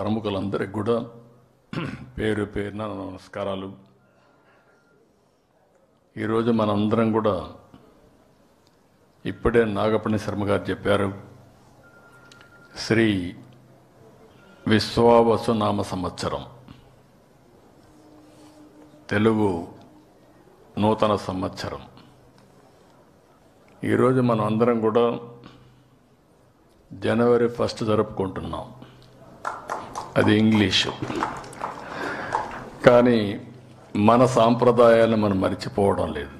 ప్రముఖులందరికీ కూడా పేరు పేరున నమస్కారాలు. ఈరోజు మనందరం కూడా ఇప్పుడే నాగపణి శర్మ గారు చెప్పారు, శ్రీ విశ్వావసునామ సంవత్సరం, తెలుగు నూతన సంవత్సరం. ఈరోజు మనం అందరం కూడా జనవరి 1 జరుపుకుంటున్నాం. అది ఇంగ్లీషు. కానీ మన సాంప్రదాయాలను మనం మర్చిపోవడం లేదు.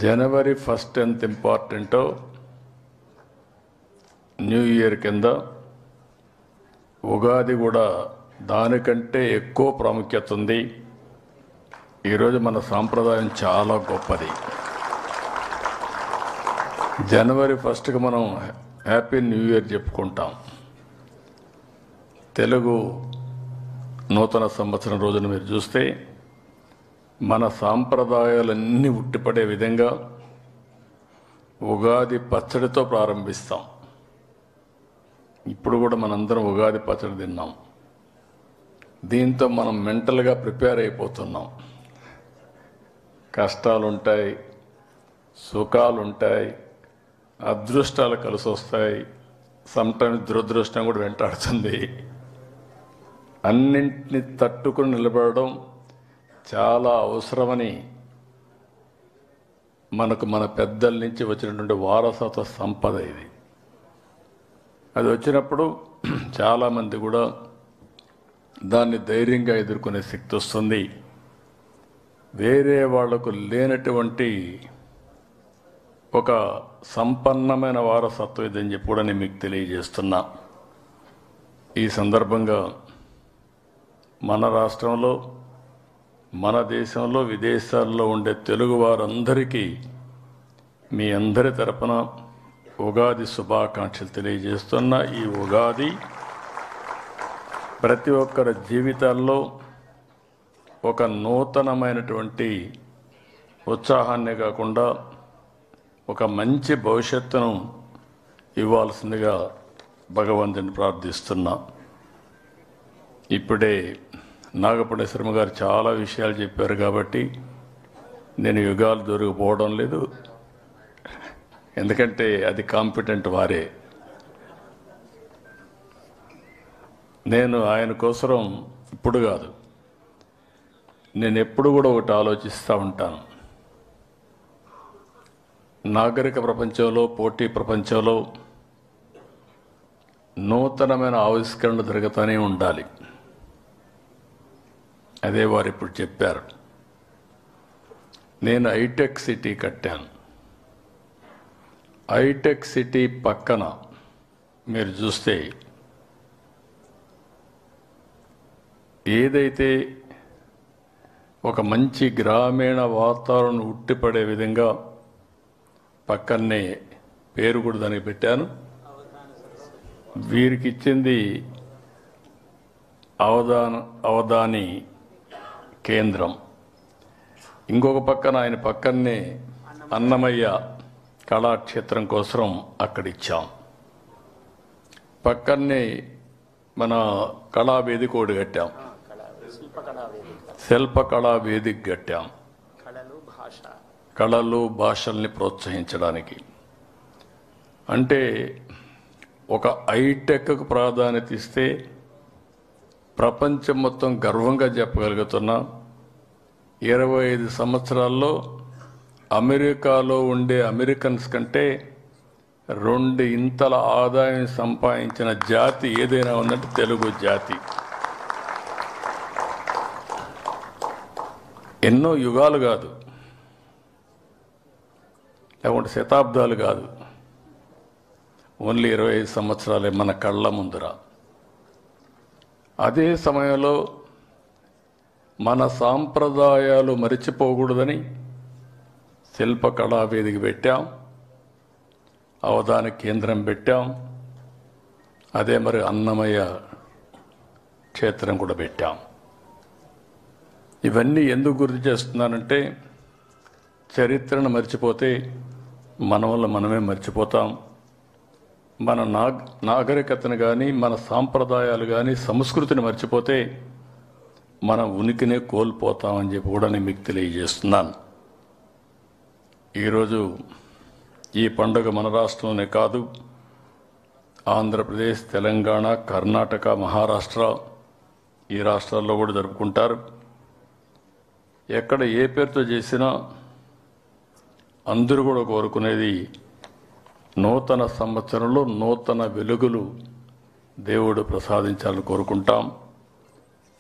జనవరి 1 ఎంత ఇంపార్టెంటో న్యూ ఇయర్ కింద ఉగాది కూడా దానికంటే ఎక్కువ ప్రాముఖ్యత ఉంది. ఈరోజు మన సాంప్రదాయం చాలా గొప్పది. జనవరి 1కి మనం హ్యాపీ న్యూ ఇయర్ చెప్పుకుంటాం. తెలుగు నూతన సంవత్సరం రోజున మీరు చూస్తే మన సాంప్రదాయాలన్నీ ఉట్టిపడే విధంగా ఉగాది పచ్చడితో ప్రారంభిస్తాం. ఇప్పుడు కూడా మనందరం ఉగాది పచ్చడి తిన్నాం. దీంతో మనం మెంటల్గా ప్రిపేర్ అయిపోతున్నాం. కష్టాలుంటాయి, సుఖాలుంటాయి, అదృష్టాలు కలిసి వస్తాయి, సమ్టైమ్స్ దురదృష్టం కూడా వెంటాడుతుంది. అన్నింటినీ తట్టుకుని నిలబడడం చాలా అవసరమని మనకు మన పెద్దల నుంచి వచ్చినటువంటి వారసత్వ సంపద ఇది. అది వచ్చినప్పుడు చాలామంది కూడా దాన్ని ధైర్యంగా ఎదుర్కొనే శక్తి వస్తుంది. వేరే వాళ్లకు లేనటువంటి ఒక సంపన్నమైన వారసత్వం ఇదని చెప్పి కూడా నేను మీకు తెలియజేస్తున్నా. ఈ సందర్భంగా మన రాష్ట్రంలో, మన దేశంలో, విదేశాల్లో ఉండే తెలుగు వారందరికీ మీ అందరి తరపున ఉగాది శుభాకాంక్షలు తెలియజేస్తున్నా. ఈ ఉగాది ప్రతి ఒక్కరి జీవితాల్లో ఒక నూతనమైనటువంటి ఉత్సాహాన్ని కాకుండా ఒక మంచి భవిష్యత్తును ఇవ్వాల్సిందిగా భగవంతుని ప్రార్థిస్తున్నా. ఇప్పుడే నాగపణి శర్మ గారు చాలా విషయాలు చెప్పారు కాబట్టి నేను యుగాలు దొరికిపోవడం లేదు. ఎందుకంటే అది కాంపిటెంట్ వారే. నేను ఆయన కోసం ఇప్పుడు కాదు, నేను ఎప్పుడు కూడా ఒకటి ఆలోచిస్తూ ఉంటాను. నాగరిక ప్రపంచంలో, పోటీ ప్రపంచంలో నూతనమైన ఆవిష్కరణలు జరుగుతూనే ఉండాలి. అదే వారు ఇప్పుడు చెప్పారు. నేను హైటెక్ సిటీ కట్టాను. హైటెక్ సిటీ పక్కన మీరు చూస్తే ఏదైతే ఒక మంచి గ్రామీణ వాతావరణం ఉట్టిపడే విధంగా పక్కనే పేరు కూడా దానికి పెట్టాను. వీరికి ఇచ్చింది అవధాని కేంద్రం. ఇంకొక పక్కన ఆయన పక్కనే అన్నమయ్య కళాక్షేత్రం కోసం అక్కడిచ్చాం. పక్కనే మన కళావేదిక ఒకటి కట్టాం, శిల్పకళా వేదిక కట్టాం. కళలు భాషల్ని ప్రోత్సహించడానికి. అంటే ఒక హైటెక్కు ప్రాధాన్యత ఇస్తే ప్రపంచం మొత్తం గర్వంగా చెప్పగలుగుతున్నా. 25 సంవత్సరాల్లో అమెరికాలో ఉండే అమెరికన్స్ కంటే 2 ఇంతల ఆదాయం సంపాదించిన జాతి ఏదైనా ఉందంటే తెలుగు జాతి. ఎన్నో యుగాలు కాదు, లేకుంటే శతాబ్దాలు కాదు, ఓన్లీ 25 సంవత్సరాలే మన కళ్ళ ముందర. అదే సమయంలో మన సాంప్రదాయాలు మరిచిపోకూడదని శిల్పకళా వేదిక పెట్టాం, అవధాన కేంద్రం పెట్టాం. అదే మరి అన్నమయ్య క్షేత్రం కూడా పెట్టాం. ఇవన్నీ ఎందుకు గుర్తు చేస్తున్నానంటే చరిత్రను మర్చిపోతే మన వల్ల మనమే మర్చిపోతాం. మన నాగరికతను కానీ మన సాంప్రదాయాలు కానీ సంస్కృతిని మర్చిపోతే మన ఉనికినే కోల్పోతామని చెప్పి కూడా నేను మీకు తెలియజేస్తున్నాను. ఈరోజు ఈ పండుగ మన రాష్ట్రంలోనే కాదు, ఆంధ్రప్రదేశ్, తెలంగాణ, కర్ణాటక, మహారాష్ట్ర ఈ రాష్ట్రాల్లో కూడా జరుపుకుంటారు. ఎక్కడ ఏ పేరుతో చేసినా అందరూ కూడా కోరుకునేది నూతన సంవత్సరంలో నూతన వెలుగులు దేవుడు ప్రసాదించాలని కోరుకుంటాం.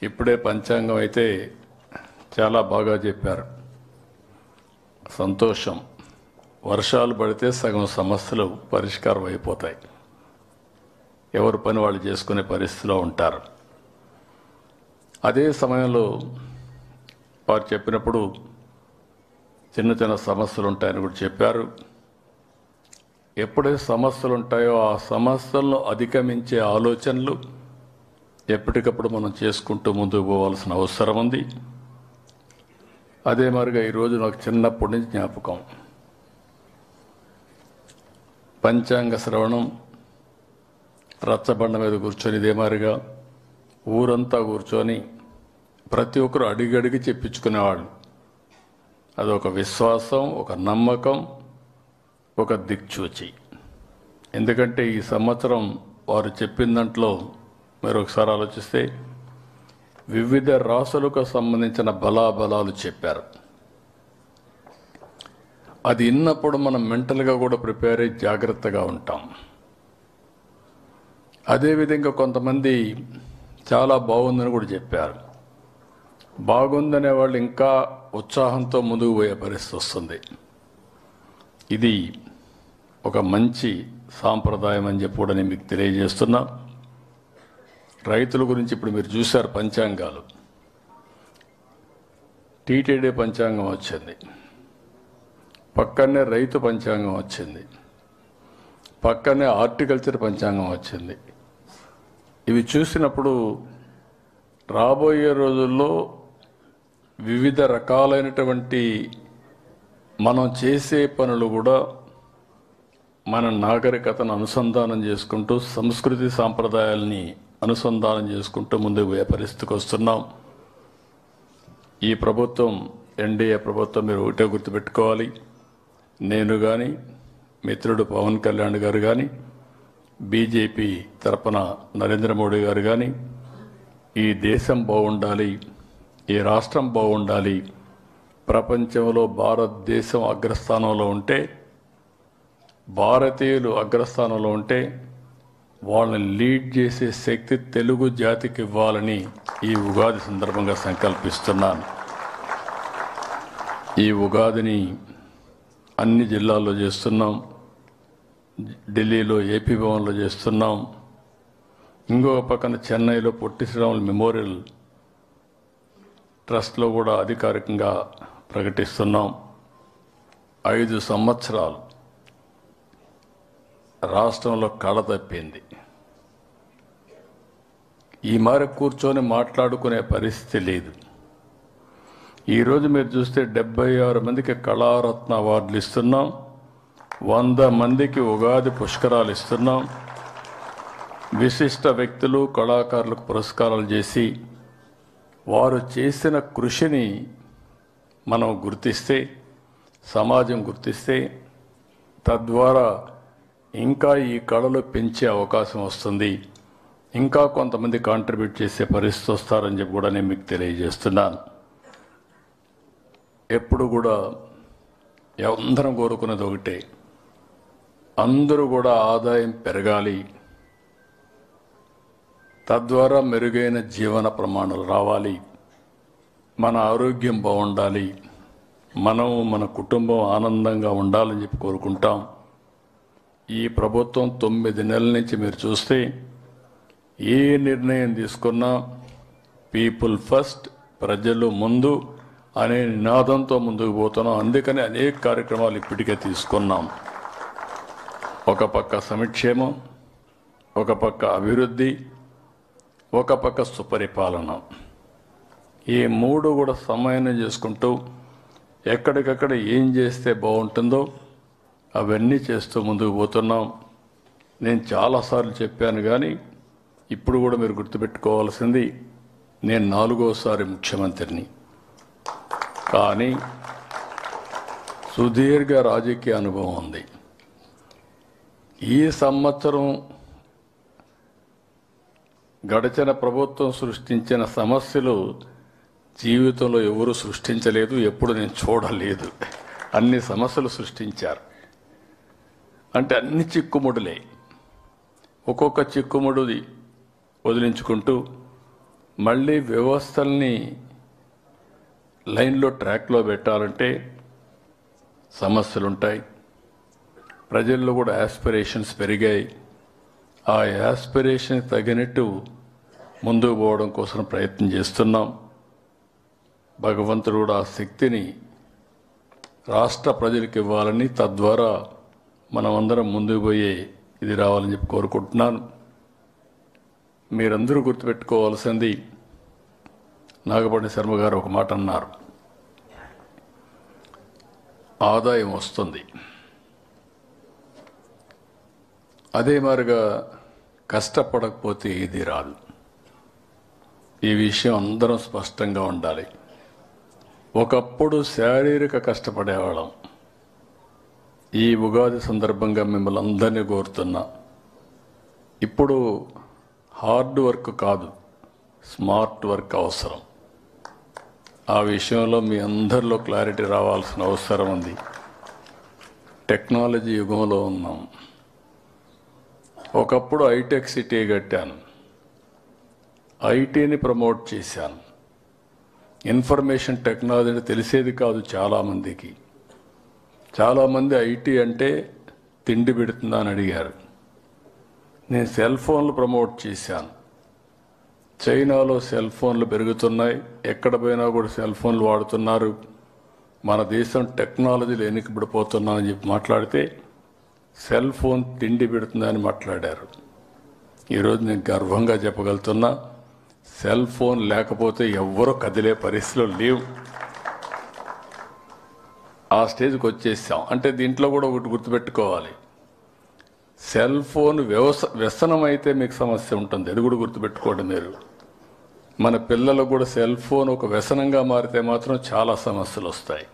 ఇప్పుడే పంచాంగం అయితే చాలా బాగా చెప్పారు. సంతోషం. వర్షాలు పడితే సగం సమస్యలు పరిష్కారం అయిపోతాయి. ఎవరి పని వాళ్ళు చేసుకునే పరిస్థితిలో ఉంటారు. అదే సమయంలో వారు చెప్పినప్పుడు చిన్న చిన్న సమస్యలు ఉంటాయని కూడా చెప్పారు. ఎప్పుడైతే సమస్యలు ఉంటాయో ఆ సమస్యలను అధిగమించే ఆలోచనలు ఎప్పటికప్పుడు మనం చేసుకుంటూ ముందుకు పోవాల్సిన అవసరం ఉంది. అదే మరిగా ఈరోజు నాకు చిన్నప్పటి నుంచి జ్ఞాపకం, పంచాంగ శ్రవణం, రచ్చబండ మీద కూర్చొని ఇదే మారిగా ఊరంతా కూర్చొని ప్రతి ఒక్కరు అడిగి చెప్పించుకునేవాళ్ళు. అదొక విశ్వాసం, ఒక నమ్మకం, ఒక దిక్చూచి. ఎందుకంటే ఈ సంవత్సరం వారు చెప్పిన దాంట్లో మీరు ఒకసారి ఆలోచిస్తే వివిధ రాసులకు సంబంధించిన బలాబలాలు చెప్పారు. అది విన్నప్పుడు మనం మెంటల్గా కూడా ప్రిపేర్ అయ్యి జాగ్రత్తగా ఉంటాం. అదేవిధంగా కొంతమంది చాలా బాగుందని కూడా చెప్పారు. బాగుందనే వాళ్ళు ఇంకా ఉత్సాహంతో ముందుకు పోయే పరిస్థితి వస్తుంది. ఇది ఒక మంచి సాంప్రదాయం అని చెప్పి కూడా నేను మీకు తెలియజేస్తున్నా. రైతుల గురించి ఇప్పుడు మీరు చూశారు పంచాంగాలు. టీటీడీ పంచాంగం వచ్చింది, పక్కనే రైతు పంచాంగం వచ్చింది, పక్కనే హార్టికల్చర్ పంచాంగం వచ్చింది. ఇవి చూసినప్పుడు రాబోయే రోజుల్లో వివిధ రకాలైనటువంటి మనం చేసే పనులు కూడా మన నాగరికతను అనుసంధానం చేసుకుంటూ సంస్కృతి సాంప్రదాయాల్ని అనుసంధానం చేసుకుంటూ ముందుకు పోయే పరిస్థితికి వస్తున్నాం. ఈ ప్రభుత్వం, ఎన్డీఏ ప్రభుత్వం, మీరు ఒకటే గుర్తుపెట్టుకోవాలి, నేను కానీ మిత్రుడు పవన్ కళ్యాణ్ గారు కానీ బీజేపీ తరపున నరేంద్ర మోడీ గారు కానీ ఈ దేశం బాగుండాలి, ఈ రాష్ట్రం బాగుండాలి, ప్రపంచంలో భారతదేశం అగ్రస్థానంలో ఉంటే, భారతీయులు అగ్రస్థానంలో ఉంటే వాళ్ళని లీడ్ చేసే శక్తి తెలుగు జాతికి ఇవ్వాలని ఈ ఉగాది సందర్భంగా సంకల్పిస్తున్నాను. ఈ ఉగాదిని అన్ని జిల్లాల్లో చేస్తున్నాం. ఢిల్లీలో ఏపీ భవన్లో చేస్తున్నాం. ఇంకొక పక్కన చెన్నైలో పొట్టి శ్రీరాములు మెమోరియల్ ట్రస్ట్లో కూడా అధికారికంగా ప్రకటిస్తున్నాం. 5 సంవత్సరాలు రాష్ట్రంలో కళ తప్పింది. ఈ మేరకు కూర్చొని మాట్లాడుకునే పరిస్థితి లేదు. ఈరోజు మీరు చూస్తే 76 మందికి కళారత్న అవార్డులు ఇస్తున్నాం, 100 మందికి ఉగాది పుష్కరాలు ఇస్తున్నాం. విశిష్ట వ్యక్తులు, కళాకారులకు పురస్కారాలు చేసి వారు చేసిన కృషిని మనం గుర్తిస్తే, సమాజం గుర్తిస్తే, తద్వారా ఇంకా ఈ కళలు పెంచే అవకాశం వస్తుంది. ఇంకా కొంతమంది కాంట్రిబ్యూట్ చేసే పరిస్థితి వస్తారని చెప్పి కూడా నేను మీకు తెలియజేస్తున్నాను. ఎప్పుడు కూడా అందరం కోరుకున్నది ఒకటే, అందరూ కూడా ఆదాయం పెరగాలి, తద్వారా మెరుగైన జీవన ప్రమాణాలు రావాలి, మన ఆరోగ్యం బాగుండాలి, మనం మన కుటుంబం ఆనందంగా ఉండాలని చెప్పి కోరుకుంటాం. ఈ ప్రభుత్వం 9 నెలల నుంచి మీరు చూస్తే ఏ నిర్ణయం తీసుకున్నా పీపుల్ ఫస్ట్, ప్రజలు ముందు అనే నినాదంతో ముందుకు పోతున్నాం. అందుకని అనేక కార్యక్రమాలు ఇప్పటికే తీసుకున్నాం. ఒక పక్క సంక్షేమం, ఒక పక్క అభివృద్ధి, ఒక పక్క సుపరిపాలన. ఈ 3 కూడా సమన్వయం చేసుకుంటూ ఎక్కడికక్కడ ఏం చేస్తే బాగుంటుందో అవన్నీ చేస్తూ ముందుకు పోతున్నాం. నేను చాలాసార్లు చెప్పాను, కానీ ఇప్పుడు కూడా మీరు గుర్తుపెట్టుకోవాల్సింది, నేను 4వసారి ముఖ్యమంత్రిని. కానీ సుదీర్ఘ రాజకీయ అనుభవం ఉంది. ఈ సంవత్సరం గడిచిన ప్రభుత్వం సృష్టించిన సమస్యలు జీవితంలో ఎవరు సృష్టించలేదు, ఎప్పుడు నేను చూడలేదు. అన్ని సమస్యలు సృష్టించారు. అంటే అన్ని చిక్కుముడులే. ఒక్కొక్క చిక్కుముడిది వదిలించుకుంటూ మళ్ళీ వ్యవస్థల్ని లైన్లో ట్రాక్లో పెట్టాలంటే సమస్యలుంటాయి. ప్రజల్లో కూడా యాస్పిరేషన్స్ పెరిగాయి. ఆ యాస్పిరేషన్ తగినట్టు ముందుకు పోవడం కోసం ప్రయత్నం చేస్తున్నాం. భగవంతుడు కూడా ఆ శక్తిని రాష్ట్ర ప్రజలకు ఇవ్వాలని, తద్వారా మనమందరం ముందుకు పోయే ఇది రావాలని చెప్పి కోరుకుంటున్నాను. మీరందరూ గుర్తుపెట్టుకోవాల్సింది, నాగపల్లి శర్మ గారు ఒక మాట అన్నారు, ఆదాయం వస్తుంది, అదే మాదిరిగా కష్టపడకపోతే ఏది రాదు. ఈ విషయం అందరం స్పష్టంగా ఉండాలి. ఒకప్పుడు శారీరక కష్టపడేవాళ్ళం. ఈ ఉగాది సందర్భంగా మిమ్మల్ని అందరినీ కోరుతున్నా, ఇప్పుడు హార్డ్ వర్క్ కాదు, స్మార్ట్ వర్క్ అవసరం. ఆ విషయంలో మీ అందరిలో క్లారిటీ రావాల్సిన అవసరం ఉంది. టెక్నాలజీ యుగంలో ఉన్నాం. ఒకప్పుడు హైటెక్ సిటీ కట్టాను, ఐటీని ప్రమోట్ చేశాను. ఇన్ఫర్మేషన్ టెక్నాలజీ తెలిసేది కాదు చాలామందికి. చాలామంది ఐటీ అంటే తిండి పెడుతుందా అని అడిగారు. నేను సెల్ ఫోన్లు ప్రమోట్ చేశాను. చైనాలో సెల్ ఫోన్లు పెరుగుతున్నాయి, ఎక్కడ పోయినా కూడా సెల్ ఫోన్లు వాడుతున్నారు. మన దేశం టెక్నాలజీలు వెనుకబడిపోతున్నామని చెప్పి మాట్లాడితే సెల్ ఫోన్ తిండి పెడుతుందని మాట్లాడారు. ఈరోజు నేను గర్వంగా చెప్పగలుగుతున్నా, సెల్ ఫోన్ లేకపోతే ఎవ్వరూ కదిలే పరిస్థితులు లేవు. ఆ స్టేజ్కి వచ్చేసాం. అంటే దీంట్లో కూడా ఒకటి గుర్తుపెట్టుకోవాలి, సెల్ ఫోన్ వ్యసనం అయితే మీకు సమస్య ఉంటుంది. అది కూడా గుర్తుపెట్టుకోండి మీరు. మన పిల్లలకు కూడా సెల్ ఫోన్ ఒక వ్యసనంగా మారితే మాత్రం చాలా సమస్యలు వస్తాయి.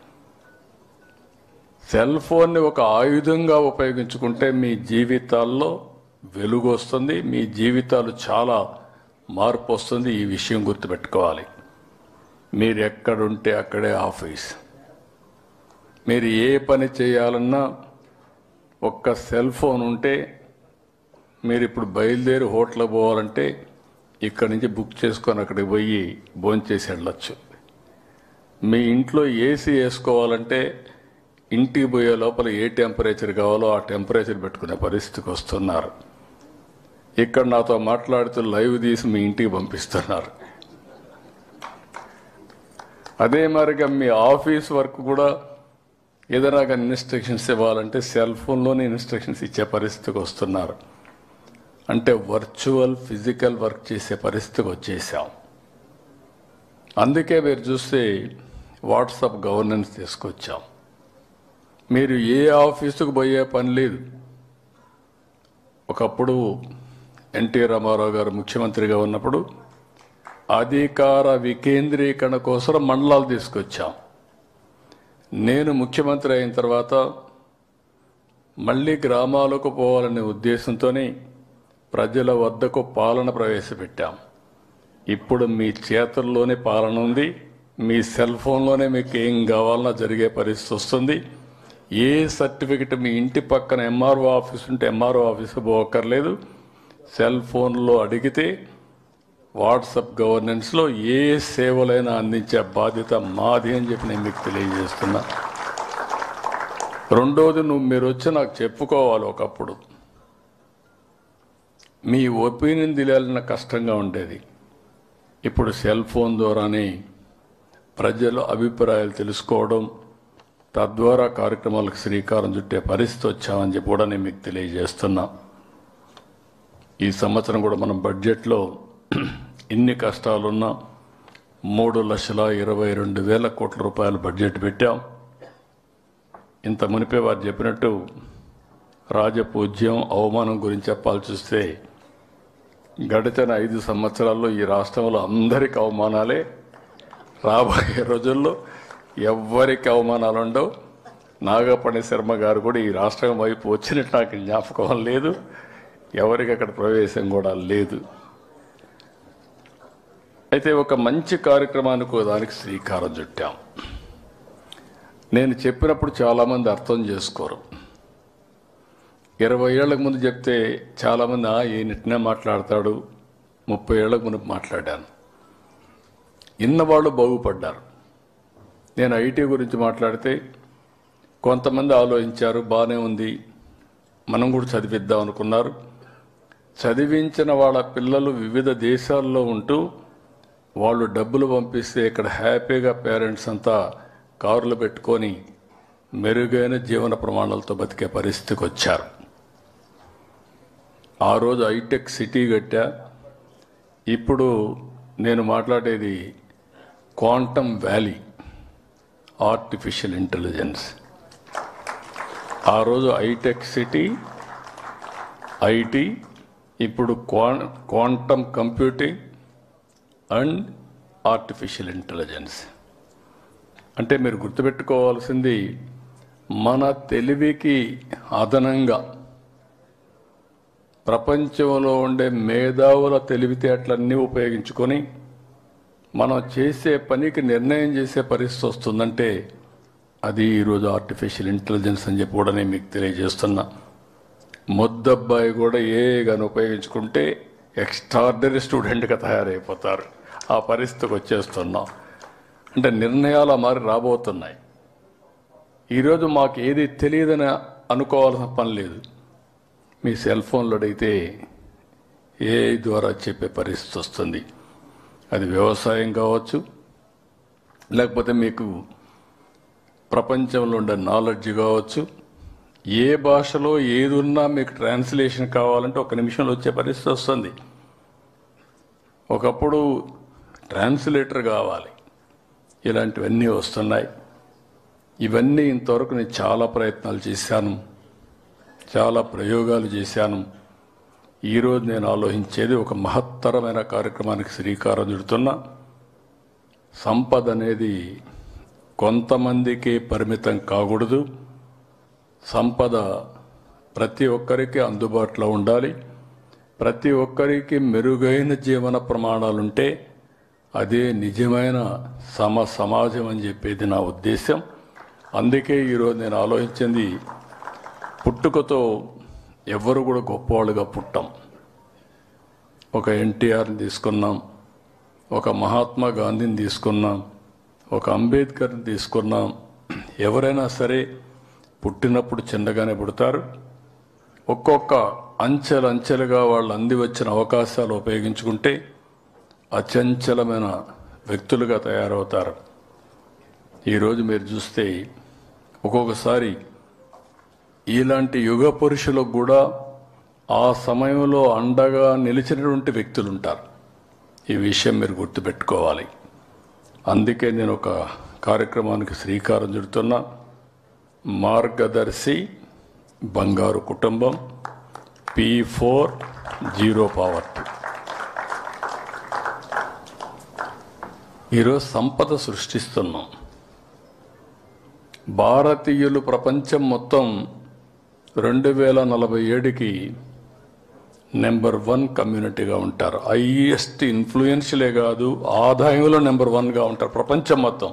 సెల్ ఫోన్ని ఒక ఆయుధంగా ఉపయోగించుకుంటే మీ జీవితాల్లో వెలుగు వస్తుంది, మీ జీవితాలు చాలా మార్పు వస్తుంది. ఈ విషయం గుర్తుపెట్టుకోవాలి. మీరు ఎక్కడుంటే అక్కడే ఆఫీస్. మీరు ఏ పని చేయాలన్నా ఒక్క సెల్ ఫోన్ ఉంటే, మీరు ఇప్పుడు బయలుదేరి హోటల్కి పోవాలంటే ఇక్కడి నుంచి బుక్ చేసుకొని అక్కడికి పోయి భోంచేసి వెళ్ళొచ్చు. మీ ఇంట్లో ఏసీ వేసుకోవాలంటే ఇంటికి పోయే లోపల ఏ టెంపరేచర్ కావాలో ఆ టెంపరేచర్ పెట్టుకునే పరిస్థితికి వస్తున్నారు. ఇక్కడ నాతో మాట్లాడుతూ లైవ్ తీసి మీ ఇంటికి పంపిస్తున్నారు. అదే మరిగా మీ ఆఫీస్ వర్క్ కూడా ఏదైనా కానీ ఇన్స్ట్రక్షన్స్ ఇవ్వాలంటే సెల్ ఫోన్లోనే ఇన్స్ట్రక్షన్స్ ఇచ్చే పరిస్థితికి వస్తున్నారు. అంటే వర్చువల్ ఫిజికల్ వర్క్ చేసే పరిస్థితికి వచ్చేసాం. అందుకే మీరు చూస్తే వాట్సాప్ గవర్నెన్స్ తీసుకొచ్చాం. మీరు ఏ ఆఫీసుకు పోయే పని లేదు. ఒకప్పుడు ఎన్టీ రామారావు గారు ముఖ్యమంత్రిగా ఉన్నప్పుడు అధికార వికేంద్రీకరణ కోసం మండలాలు తీసుకొచ్చాం. నేను ముఖ్యమంత్రి అయిన తర్వాత మళ్ళీ గ్రామాలకు పోవాలనే ఉద్దేశంతోనే ప్రజల వద్దకు పాలన ప్రవేశపెట్టాం. ఇప్పుడు మీ చేతుల్లోనే పాలన ఉంది. మీ సెల్ ఫోన్లోనే మీకు ఏం కావాలన్నా జరిగే పరిస్థితి వస్తుంది. ఏ సర్టిఫికెట్ మీ ఇంటి పక్కన ఎంఆర్ఓ ఆఫీస్ ఉంటే ఎంఆర్ఓ ఆఫీస్కి పోవక్కర్లేదు. సెల్ ఫోన్లో అడిగితే వాట్సాప్ గవర్నెన్స్లో ఏ సేవలైనా అందించే బాధ్యత మాది అని చెప్పి నేను మీకు తెలియజేస్తున్నా. రెండోది, మీరు వచ్చి నాకు చెప్పుకోవాలి. ఒకప్పుడు మీ ఒపీనియన్ తెలియాలన్న కష్టంగా ఉండేది. ఇప్పుడు సెల్ ఫోన్ ద్వారానే ప్రజల అభిప్రాయాలు తెలుసుకోవడం, తద్వారా కార్యక్రమాలకు శ్రీకారం చుట్టే పరిస్థితి వచ్చామని చెప్పి కూడా నేను మీకు తెలియజేస్తున్నా. ఈ సంవత్సరం కూడా మనం బడ్జెట్లో ఇన్ని కష్టాలున్నా 3,22,000 కోట్ల రూపాయల బడ్జెట్ పెట్టాం. ఇంత మునిపే వారు చెప్పినట్టు రాజపూజ్యం అవమానం గురించి చెప్పాల్సి వస్తే గడిచిన 5 సంవత్సరాల్లో ఈ రాష్ట్రంలో అందరికి అవమానాలే. రాబోయే రోజుల్లో ఎవ్వరికి అవమానాలు ఉండవు. నాగపణి శర్మ గారు కూడా ఈ రాష్ట్రం వైపు వచ్చినట్టు నాకు జ్ఞాపకం లేదు. ఎవరికి అక్కడ ప్రవేశం కూడా లేదు. అయితే ఒక మంచి కార్యక్రమానికి దానికి శ్రీకారం చుట్టాం. నేను చెప్పినప్పుడు చాలామంది అర్థం చేసుకోరు. 20 ఏళ్లకు ముందు చెప్తే చాలామంది ఈయనట్నే మాట్లాడతాడు, 30 ఏళ్లకు ముందు మాట్లాడాను. ఇన్నవాళ్ళు బాగుపడ్డారు. నేను ఐటీ గురించి మాట్లాడితే కొంతమంది ఆలోచించారు, బాగానే ఉంది, మనం కూడా చదివిద్దాం అనుకున్నారు. చదివించిన వాళ్ళ పిల్లలు వివిధ దేశాల్లో ఉంటూ వాళ్ళు డబ్బులు పంపిస్తే ఇక్కడ హ్యాపీగా పేరెంట్స్ అంతా కారులు పెట్టుకొని మెరుగైన జీవన ప్రమాణాలతో బతికే పరిస్థితికి వచ్చారు. ఆ రోజు హైటెక్ సిటీ కట్టా. ఇప్పుడు నేను మాట్లాడేది క్వాంటమ్ వ్యాలీ, ఆర్టిఫిషియల్ ఇంటెలిజెన్స్. ఆ రోజు హైటెక్ సిటీ, ఐటీ, ఇప్పుడు quantum computing and artificial intelligence. అంటే మీరు గుర్తుపెట్టుకోవాల్సింది, మన తెలివికి అదనంగా ప్రపంచంలో ఉండే మేధావుల తెలివితేటలన్నీ ఉపయోగించుకొని మనం చేసే పనికి నిర్ణయం చేసే పరిస్థితి వస్తుందంటే అది ఈరోజు ఆర్టిఫిషియల్ ఇంటెలిజెన్స్ అని చెప్పి కూడా నేను మీకు తెలియజేస్తున్నా. ముద్దబ్బాయి కూడా ఏగాని ఉపయోగించుకుంటే ఎక్స్ట్రార్డినరీ స్టూడెంట్గా తయారైపోతారు. ఆ పరిస్థితికి వచ్చేస్తున్నాం. అంటే నిర్ణయాలు మారి రాబోతున్నాయి. ఈరోజు మాకు ఏది తెలియదని అనుకోవాల్సిన పని లేదు. మీ సెల్ ఫోన్లో అడిగితే ఏఐ ద్వారా చెప్పే పరిస్థితి వస్తుంది. అది వ్యవసాయం కావచ్చు, లేకపోతే మీకు ప్రపంచంలో ఉండే నాలెడ్జ్ కావచ్చు. ఏ భాషలో ఏది ఉన్నా మీకు ట్రాన్స్లేషన్ కావాలంటే 1 నిమిషంలో వచ్చే పరిస్థితి వస్తుంది. ఒకప్పుడు ట్రాన్స్లేటర్ కావాలి. ఇలాంటివన్నీ వస్తున్నాయి. ఇవన్నీ ఇంతవరకు నేను చాలా ప్రయత్నాలు చేశాను, చాలా ప్రయోగాలు చేశాను. ఈరోజు నేను ఆలోచించేది ఒక మహత్తరమైన కార్యక్రమానికి శ్రీకారం చుడుతున్నా. సంపద అనేది కొంతమందికి పరిమితం కాకూడదు. సంపద ప్రతి ఒక్కరికి అందుబాటులో ఉండాలి. ప్రతి ఒక్కరికి మెరుగైన జీవన ప్రమాణాలుంటే అదే నిజమైన సమాజం అని చెప్పేది నా ఉద్దేశం. అందుకే ఈరోజు నేను ఆలోచించింది, పుట్టుకతో ఎవ్వరు కూడా గొప్పవాళ్ళుగా పుట్టాం. ఒక ఎన్టీఆర్ని తీసుకున్నాం, ఒక మహాత్మా గాంధీని తీసుకున్నాం, ఒక అంబేద్కర్ని తీసుకున్నాం. ఎవరైనా సరే పుట్టినప్పుడు చిన్నగానే పుడతారు. ఒక్కొక్క అంచెలంచెలుగా వాళ్ళు అంది వచ్చిన అవకాశాలు ఉపయోగించుకుంటే అచంచలమైన వ్యక్తులుగా తయారవుతారు. ఈరోజు మీరు చూస్తే ఒక్కొక్కసారి ఇలాంటి యుగ పురుషులకు కూడా ఆ సమయంలో అండగా నిలిచినటువంటి వ్యక్తులు ఉంటారు. ఈ విషయం మీరు గుర్తుపెట్టుకోవాలి. అందుకే నేను ఒక కార్యక్రమానికి శ్రీకారం చుడుతున్నా. మార్గదర్శి బంగారు కుటుంబం, P4 జీరో పావర్టీ. ఈరోజు సంపద సృష్టిస్తున్నాం. భారతీయులు ప్రపంచం మొత్తం 2047కి నెంబర్ 1 కమ్యూనిటీగా ఉంటారు. హైయెస్ట్ ఇన్ఫ్లుయెన్షియలే కాదు, ఆదాయంలో నెంబర్ 1గా ఉంటారు ప్రపంచం మొత్తం.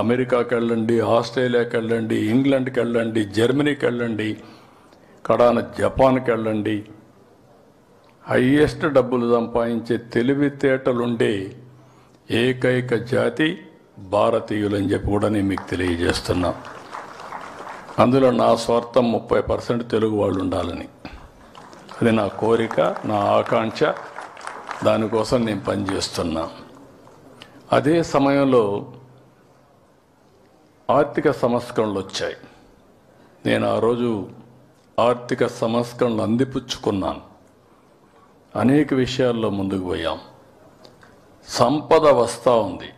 అమెరికాకి వెళ్ళండి, ఆస్ట్రేలియాకి వెళ్ళండి, ఇంగ్లాండ్కి వెళ్ళండి, జర్మనీకి వెళ్ళండి, కడాన జపాన్కి వెళ్ళండి. హైయెస్ట్ డబ్బులు సంపాదించే తెలివితేటలుండే ఏకైక జాతి భారతీయులని చెప్పి కూడా నేను మీకు తెలియజేస్తున్నా. అందులో నా స్వార్థం 30% తెలుగు వాళ్ళు ఉండాలని. అది నా కోరిక, నా ఆకాంక్ష. దానికోసం నేను పనిచేస్తున్నా. అదే సమయంలో ఆర్థిక సంస్కరణలు వచ్చాయి. నేను ఆ రోజు ఆర్థిక సంస్కరణలు అందిపుచ్చుకున్నాను. అనేక విషయాల్లో ముందుకు పోయాం. సంపద వస్తూ ఉంది.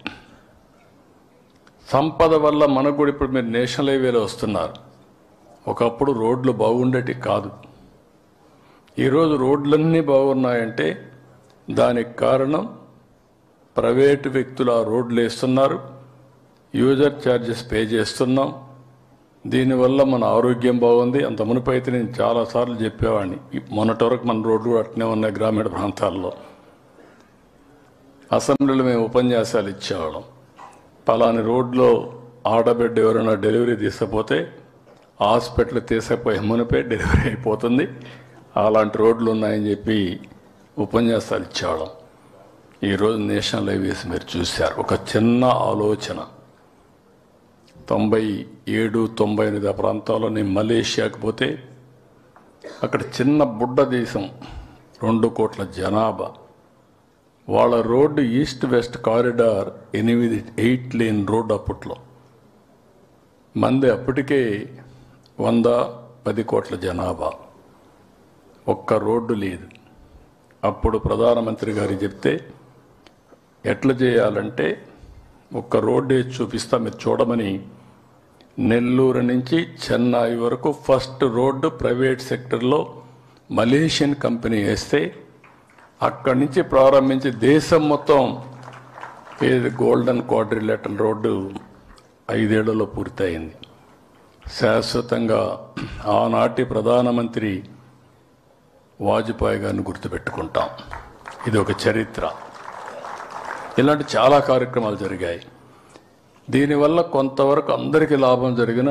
సంపద వల్ల మనకు కూడా ఇప్పుడు మీరు నేషనల్ హైవేలో వస్తున్నారు. ఒకప్పుడు రోడ్లు బాగుండేటి కాదు. ఈరోజు రోడ్లన్నీ బాగున్నాయంటే దానికి కారణం ప్రైవేటు వ్యక్తులు ఆ రోడ్లు వేస్తున్నారు, యూజర్ ఛార్జెస్ పే చేస్తున్నాం. దీనివల్ల మన ఆరోగ్యం బాగుంది. అంత మునుపైతే నేను చాలాసార్లు చెప్పేవాడిని, మొన్నటి వరకు మన రోడ్లు అట్నే ఉన్నాయి గ్రామీణ ప్రాంతాల్లో. అసెంబ్లీలో మేము ఉపన్యాసాలు ఇచ్చేవాళ్ళం. పలాని రోడ్లో ఆడబిడ్డ ఎవరైనా డెలివరీ తీసుకపోతే హాస్పిటల్ తీసుకుపోయే మునిపే డెలివరీ అయిపోతుంది, అలాంటి రోడ్లు ఉన్నాయని చెప్పి ఉపన్యాసాలు ఇచ్చేవాళ్ళం. ఈరోజు నేషనల్ హైవేస్ మీరు చూశారు. ఒక చిన్న ఆలోచన 97-98 ఆ ప్రాంతాల్లో నేను మలేషియాకి పోతే అక్కడ చిన్న బుడ్డ దేశం, 2 కోట్ల జనాభా, వాళ్ళ road east west corridor 8 lane road. అప్పట్లో మంది అప్పటికే 110 కోట్ల జనాభా, ఒక్క రోడ్డు లేదు. అప్పుడు ప్రధానమంత్రి గారు చెప్తే ఎట్లా చేయాలంటే ఒక్క రోడ్డు వేసి చూపిస్తా మీరు చూడమని నెల్లూరు నుంచి చెన్నై వరకు ఫస్ట్ రోడ్డు ప్రైవేట్ సెక్టర్లో మలేషియన్ కంపెనీ వేస్తే అక్కడి నుంచి ప్రారంభించి దేశం మొత్తం ఏది గోల్డెన్ క్వాడ్రిలేటరల్ రోడ్డు 5 ఏళ్లలో పూర్తయింది. శాశ్వతంగా ఆనాటి ప్రధానమంత్రి వాజ్పేయి గారిని గుర్తుపెట్టుకుంటాం. ఇది ఒక చరిత్ర. ఇలాంటి చాలా కార్యక్రమాలు జరిగాయి. దీనివల్ల కొంతవరకు అందరికీ లాభం జరిగిన,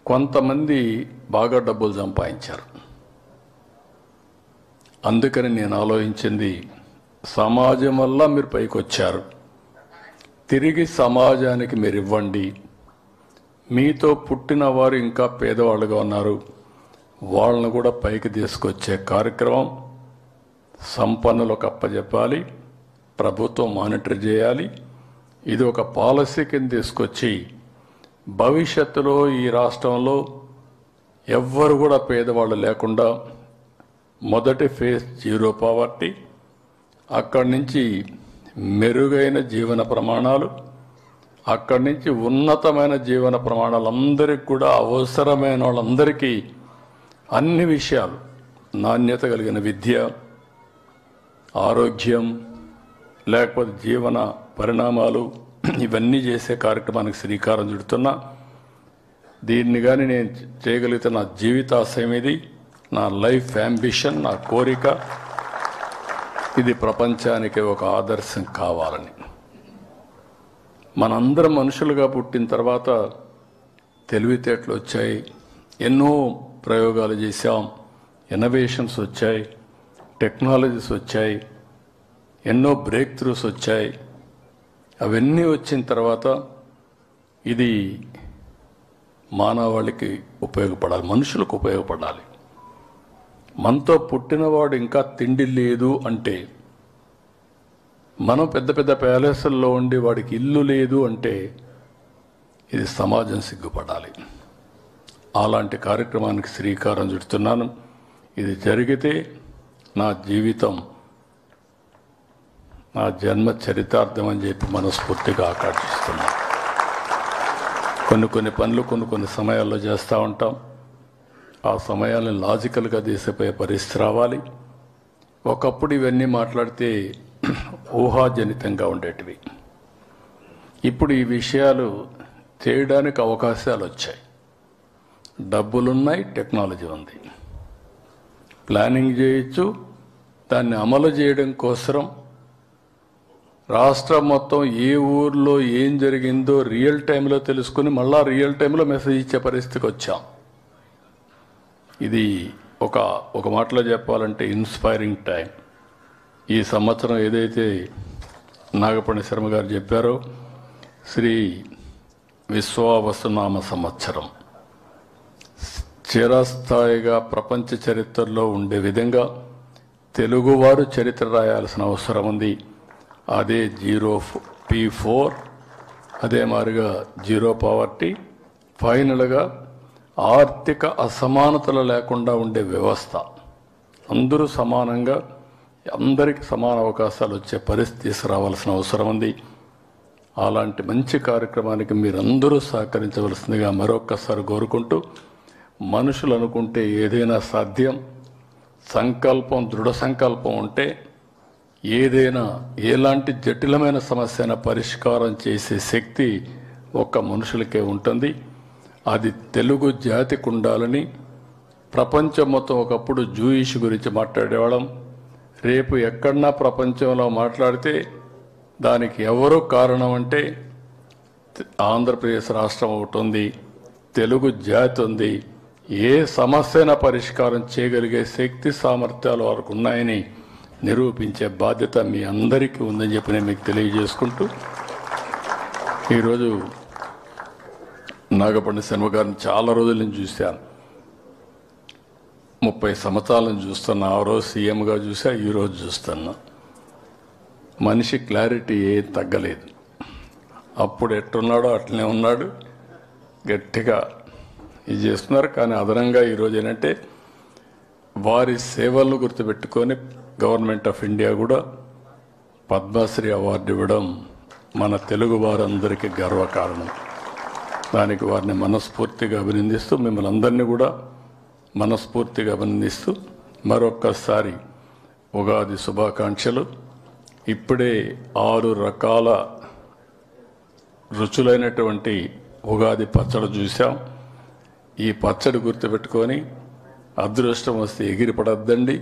కొంతమంది బాగా డబ్బులు సంపాదించారు. అందుకని నేను ఆలోచించింది, సమాజం వల్ల మీరు పైకి వచ్చారు, తిరిగి సమాజానికి మీరు ఇవ్వండి. మీతో పుట్టిన వారు ఇంకా పేదవాళ్ళుగా ఉన్నారు, వాళ్ళను కూడా పైకి తీసుకొచ్చే కార్యక్రమం సంపన్నులకు అప్పచెప్పాలి, ప్రభుత్వం మానిటర్ చేయాలి. ఇది ఒక పాలసీ కింద తీసుకొచ్చి భవిష్యత్తులో ఈ రాష్ట్రంలో ఎవ్వరు కూడా పేదవాళ్ళు లేకుండా మొదటి ఫేజ్ 0 పావర్టీ, అక్కడి నుంచి మెరుగైన జీవన ప్రమాణాలు, అక్కడి నుంచి ఉన్నతమైన జీవన ప్రమాణాలు, అందరికి కూడా అవసరమైన వాళ్ళందరికీ అన్ని విషయాలు, నాణ్యత కలిగిన విద్య, ఆరోగ్యం, లేకపోతే జీవన పరిణామాలు, ఇవన్నీ చేసే కార్యక్రమానికి శ్రీకారం చుడుతున్నా. దీన్ని కానీ నేను చేయగలిగితే నా జీవితాశయం ఇది, నా లైఫ్ అంబిషన్, నా కోరిక. ఇది ప్రపంచానికి ఒక ఆదర్శం కావాలని. మనందరం మనుషులుగా పుట్టిన తర్వాత తెలివితేటలు వచ్చాయి, ఎన్నో ప్రయోగాలు చేశాం, ఇన్నోవేషన్స్ వచ్చాయి, టెక్నాలజీస్ వచ్చాయి, ఎన్నో బ్రేక్ త్రూస్ వచ్చాయి. అవన్నీ వచ్చిన తర్వాత ఇది మానవాళికి ఉపయోగపడాలి, మనుషులకు ఉపయోగపడాలి. మనతో పుట్టినవాడు ఇంకా తిండి లేదు అంటే, మనం పెద్ద పెద్ద ప్యాలెస్ల్లో ఉండి వాడికి ఇల్లు లేదు అంటే, ఇది సమాజం సిగ్గుపడాలి. అలాంటి కార్యక్రమానికి శ్రీకారం చుడుతున్నాను. ఇది జరిగితే నా జీవితం, నా జన్మ చరితార్థం అని చెప్పి మనస్ఫూర్తిగా ఆకాంక్షిస్తున్నాను. కొన్ని పనులు కొన్ని సమయాల్లో చేస్తూ ఉంటాం. ఆ సమయాలను లాజికల్గా తీసిపోయే పరిస్థితి రావాలి. ఒకప్పుడు ఇవన్నీ మాట్లాడితే ఊహాజనితంగా ఉండేటివి. ఇప్పుడు ఈ విషయాలు చేయడానికి అవకాశాలు వచ్చాయి. డబ్బులున్నాయి, టెక్నాలజీ ఉంది, ప్లానింగ్ చేయొచ్చు. దాన్ని అమలు చేయడం కోసం రాష్ట్రం మొత్తం ఏ ఊర్లో ఏం జరిగిందో రియల్ టైంలో తెలుసుకుని మళ్ళా రియల్ టైంలో మెసేజ్ ఇచ్చే పరిస్థితికి వచ్చాం. ఇది ఒక మాటలో చెప్పాలంటే ఇన్స్పైరింగ్ టైం. ఈ సంవత్సరం ఏదైతే నాగపణి శర్మ గారు చెప్పారో, శ్రీ విశ్వావసునామ సంవత్సరం, చిరస్థాయిగా ప్రపంచ చరిత్రలో ఉండే విధంగా తెలుగువారు చరిత్ర రాయాల్సిన అవసరం ఉంది. అదే P4, అదే మాదిరిగా 0 పావర్టీ, ఫైనల్గా ఆర్థిక అసమానతలు లేకుండా ఉండే వ్యవస్థ, అందరూ సమానంగా అందరికీ సమాన అవకాశాలు వచ్చే పరిస్థితి తీసుకురావాల్సిన అవసరం ఉంది. అలాంటి మంచి కార్యక్రమానికి మీరందరూ సహకరించవలసిందిగా మరొక్కసారి కోరుకుంటూ మనుషులు అనుకుంటే ఏదైనా సాధ్యం. సంకల్పం, దృఢ సంకల్పం ఉంటే ఏదైనా, ఎలాంటి జటిలమైన సమస్యను పరిష్కారం చేసే శక్తి ఒక్క మనుషులకే ఉంటుంది. అది తెలుగు జాతికి ఉండాలని ప్రపంచం మొత్తం ఒకప్పుడు జూయిష్ గురించి మాట్లాడేవాళ్ళం. రేపు ఎక్కడన్నా ప్రపంచంలో మాట్లాడితే దానికి ఎవరు కారణం అంటే ఆంధ్రప్రదేశ్ రాష్ట్రం ఒకటి ఉంది, తెలుగు జాతి ఉంది. ఏ సమస్యన పరిష్కారం చేయగలిగే శక్తి సామర్థ్యాలు వారికి ఉన్నాయని నిరూపించే బాధ్యత మీ అందరికీ ఉందని చెప్పి నేను మీకు తెలియజేసుకుంటూ, ఈరోజు నాగపండి శర్మ గారిని చాలా రోజుల నుంచి చూశాను. 30 సంవత్సరాల నుంచి చూస్తున్నా. ఆ రోజు సీఎంగా చూసా, ఈరోజు చూస్తున్నా. మనిషి క్లారిటీ ఏం తగ్గలేదు. అప్పుడు ఎట్టున్నాడో అట్లనే ఉన్నాడు, గట్టిగా ఇది చేస్తున్నారు. కానీ అదనంగా ఈరోజు ఏంటంటే వారి సేవలను గుర్తుపెట్టుకొని గవర్నమెంట్ ఆఫ్ ఇండియా కూడా పద్మశ్రీ అవార్డు ఇవ్వడం మన తెలుగు వారందరికీ గర్వకారణం. దానికి వారిని మనస్ఫూర్తిగా అభినందిస్తూ, మిమ్మల్ని అందరినీ కూడా మనస్ఫూర్తిగా అభినందిస్తూ మరొక్కసారి ఉగాది శుభాకాంక్షలు. ఇప్పుడే 6 రకాల రుచులైనటువంటి ఉగాది పచ్చడి చూసాం. ఈ పచ్చడి గుర్తుపెట్టుకొని అదృష్టం వస్తే ఎగిరిపడద్దండి,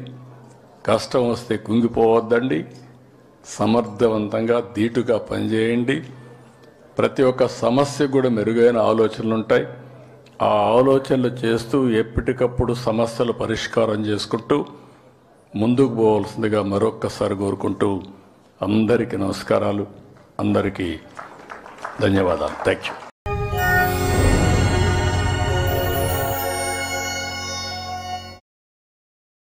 కష్టం వస్తే కుంగిపోవద్దండి. సమర్థవంతంగా ధీటుగా పనిచేయండి. ప్రతి ఒక్క సమస్యకు కూడా మెరుగైన ఆలోచనలు ఉంటాయి. ఆ ఆలోచనలు చేస్తూ ఎప్పటికప్పుడు సమస్యలు పరిష్కారం చేసుకుంటూ ముందుకు పోవాల్సిందిగా మరొక్కసారి కోరుకుంటూ అందరికీ నమస్కారాలు, అందరికీ ధన్యవాదాలు. Thank you.